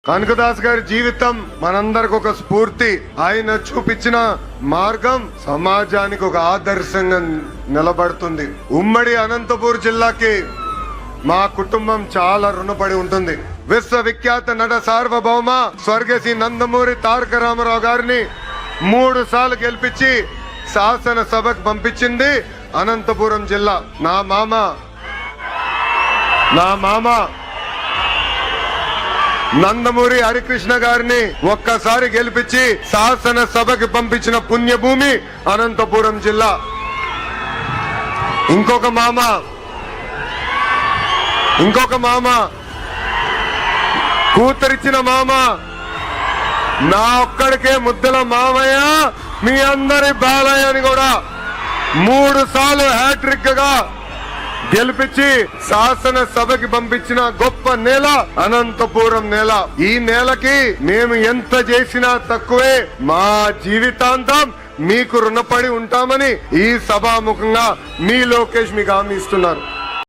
కనకదాస్ గారి జీవితం మనందరికి ఒక స్ఫూర్తి. ఆయన చూపించిన మార్గం సమాజానికి ఒక ఆదర్శంగా నిలబడుతుంది. ఉమ్మడి అనంతపూర్ జిల్లాకి మా కుటుంబం చాలా రుణపడి ఉంటుంది. విశ్వవిఖ్యాత నట సార్వభౌమ స్వర్గశ్రీ నందమూరి తారక రామారావు గారిని 3 సార్లు గెలిపించి శాసనసభకు పంపించింది అనంతపురం జిల్లా. నా మామ నందమూరి హరికృష్ణ గారిని ఒక్కసారి గెలిపించి శాసనసభకి పంపించిన పుణ్యభూమి అనంతపురం జిల్లా. ఇంకొక మామ కూతురిచ్చిన మామ, నా ఒక్కడికే ముద్దల మామయ్య, మీ అందరి బాలయ్య అని కూడా 3 సార్లు హ్యాట్రిక్ గా గెలిపించి శాసనసభకి పంపించిన గొప్ప నేల అనంతపురం నేల. ఈ నేలకి మేము ఎంత చేసినా తక్కువే. మా జీవితాంతం మీకు రుణపడి ఉంటామని ఈ సభాముఖంగా మీ లోకేష్ మీకు హామీ ఇస్తున్నారు.